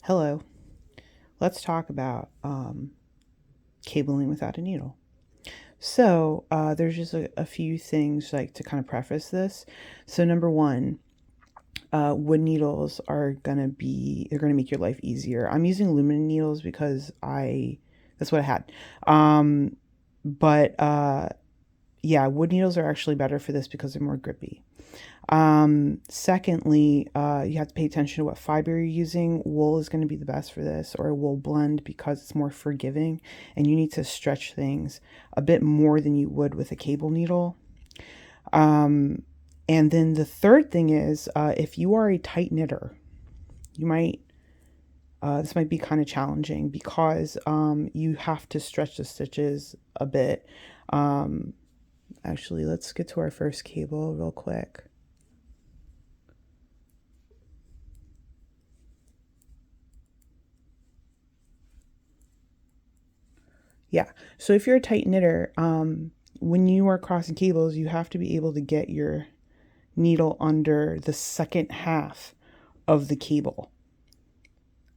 Hello, let's talk about cabling without a needle. So, there's just a few things like to kind of preface this. So, number one, wood needles are they're gonna make your life easier. I'm using aluminum needles because that's what I had. Um, but yeah, wood needles are actually better for this because they're more grippy. Secondly, you have to pay attention to what fiber you're using. Wool is going to be the best for this, or a wool blend, because it's more forgiving and you need to stretch things a bit more than you would with a cable needle. Um, and then the third thing is, if you are a tight knitter, you might this might be kind of challenging because you have to stretch the stitches a bit. Um, Actually, let's get to our first cable real quick. Yeah. So if you're a tight knitter, when you are crossing cables, you have to be able to get your needle under the second half of the cable.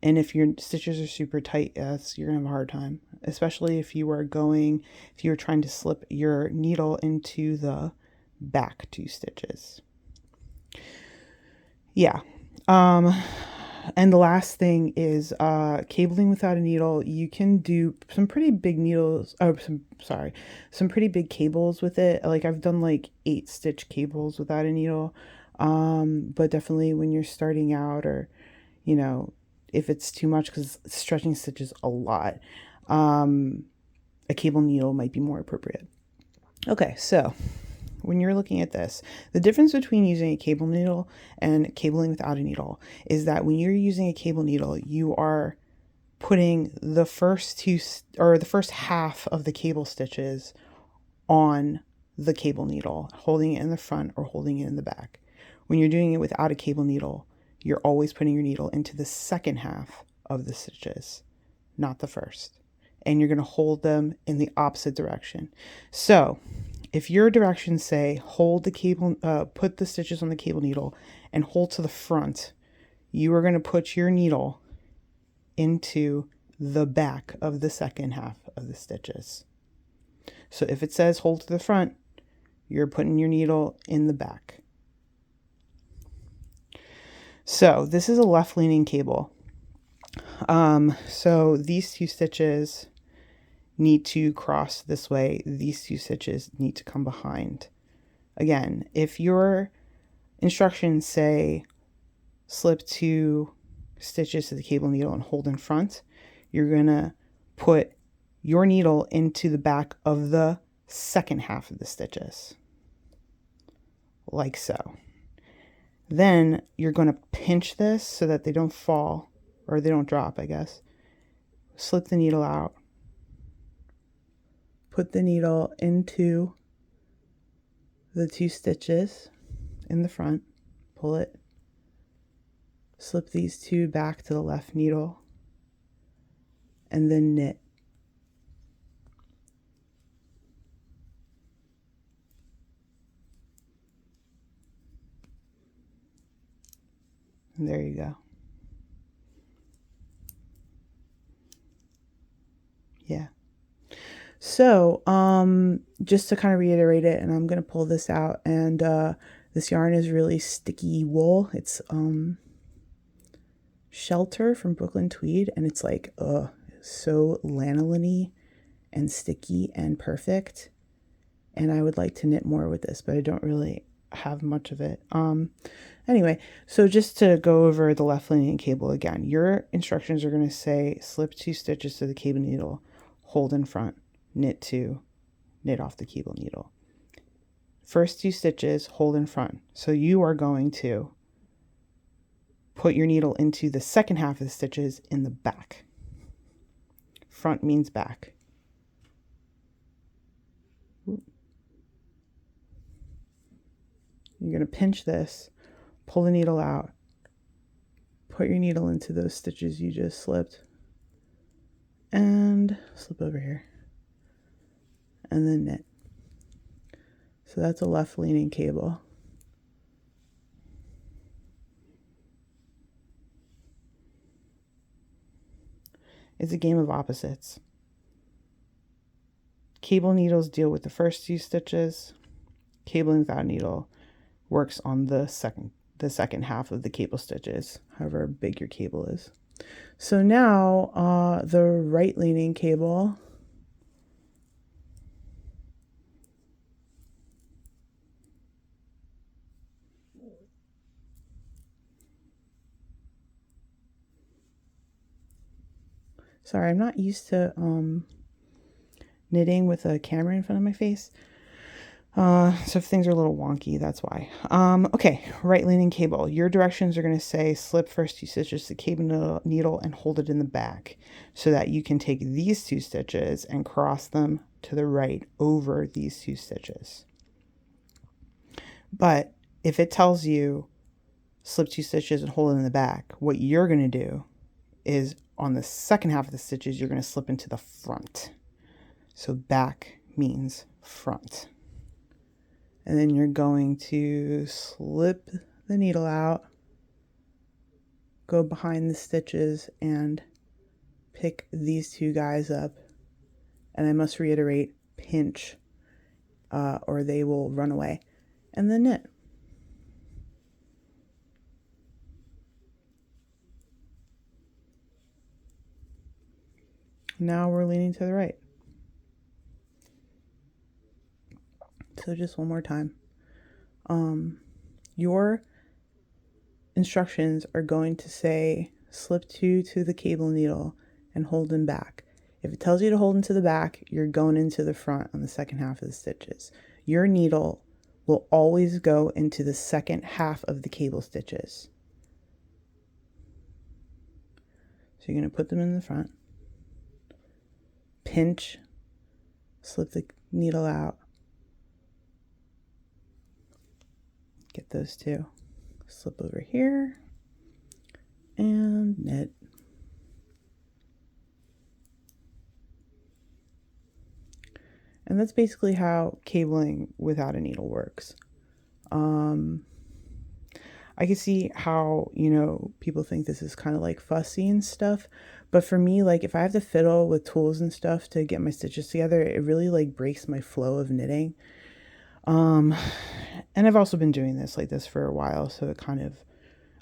And if your stitches are super tight, yes, you're gonna have a hard time. Especially if you're trying to slip your needle into the back two stitches. Yeah. Um, and the last thing is cabling without a needle. You can do some pretty big needles. Oh, some pretty big cables with it. Like I've done like 8 stitch cables without a needle. But definitely when you're starting out, or you know, if it's too much because stretching stitches a lot, um, a cable needle might be more appropriate. Okay, so when you're looking at this, the difference between using a cable needle and cabling without a needle is that when you're using a cable needle, you are putting the first half of the cable stitches on the cable needle, holding it in the front or holding it in the back. When you're doing it without a cable needle, you're always putting your needle into the second half of the stitches, not the first. And you're going to hold them in the opposite direction. So, if your directions say put the stitches on the cable needle and hold to the front, you are going to put your needle into the back of the second half of the stitches. So if it says hold to the front, you're putting your needle in the back. So this is a left leaning cable. So these two stitches need to cross this way. These two stitches need to come behind. Again, if your instructions say slip 2 stitches to the cable needle and hold in front, you're going to put your needle into the back of the second half of the stitches, like so. Then you're going to pinch this so that they don't fall, or they don't drop, I guess. Slip the needle out, put the needle into the 2 stitches in the front, pull it, slip these 2 back to the left needle, and then knit. And there you go. Yeah. So, just to kind of reiterate it, and I'm gonna pull this out, and this yarn is really sticky wool. It's Shelter from Brooklyn Tweed, and it's like so lanolin-y and sticky and perfect. And I would like to knit more with this, but I don't really have much of it. Anyway, so just to go over the left leaning cable again, your instructions are going to say slip 2 stitches to the cable needle, hold in front, knit 2, knit off the cable needle. First 2 stitches, hold in front. So you are going to put your needle into the second half of the stitches in the back. Front means back. You're going to pinch this, pull the needle out, put your needle into those stitches you just slipped, and slip over here, and then knit. So that's a left leaning cable. It's a game of opposites. Cable needles deal with the first few stitches. Cabling without a needle works on the second half of the cable stitches, however big your cable is. So now the right leaning cable, sorry, I'm not used to knitting with a camera in front of my face. So if things are a little wonky, that's why. Okay, right leaning cable. Your directions are going to say slip first 2 stitches to cable needle and hold it in the back so that you can take these 2 stitches and cross them to the right over these 2 stitches. But if it tells you slip 2 stitches and hold it in the back, what you're going to do is on the second half of the stitches, you're going to slip into the front. So back means front. And then you're going to slip the needle out, go behind the stitches, and pick these 2 guys up. And I must reiterate, pinch, or they will run away. And then knit. Now we're leaning to the right. So just one more time. Your instructions are going to say slip 2 to the cable needle and hold them back. If it tells you to hold into the back, you're going into the front on the second half of the stitches. Your needle will always go into the second half of the cable stitches. So you're going to put them in the front, pinch, slip the needle out, get those 2, slip over here, and knit. And that's basically how cabling without a needle works. I can see how, people think this is kind of like fussy and stuff. But for me, like if I have to fiddle with tools and stuff to get my stitches together, it really like breaks my flow of knitting. And I've also been doing this like this for a while, so it kind of,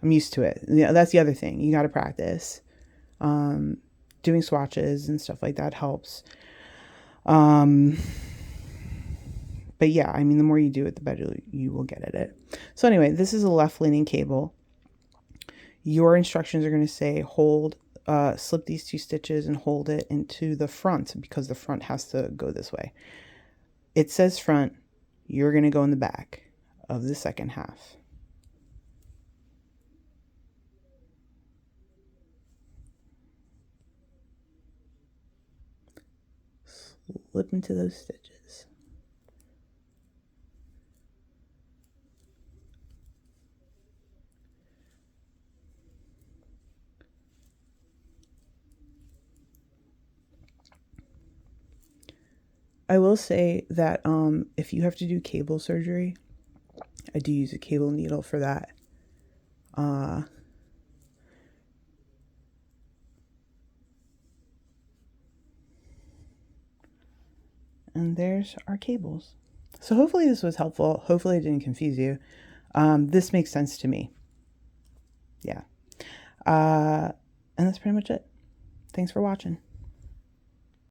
I'm used to it. Yeah, that's the other thing. You got to practice. Doing swatches and stuff like that helps. But yeah, I mean, the more you do it, the better you will get at it. So anyway, this is a left leaning cable. Your instructions are going to say slip these 2 stitches and hold it into the front because the front has to go this way. It says front. You're going to go in the back of the second half. Slip into those stitches. I will say that if you have to do cable surgery, I do use a cable needle for that. And there's our cables. So hopefully this was helpful. Hopefully it didn't confuse you. This makes sense to me. Yeah. And that's pretty much it. Thanks for watching.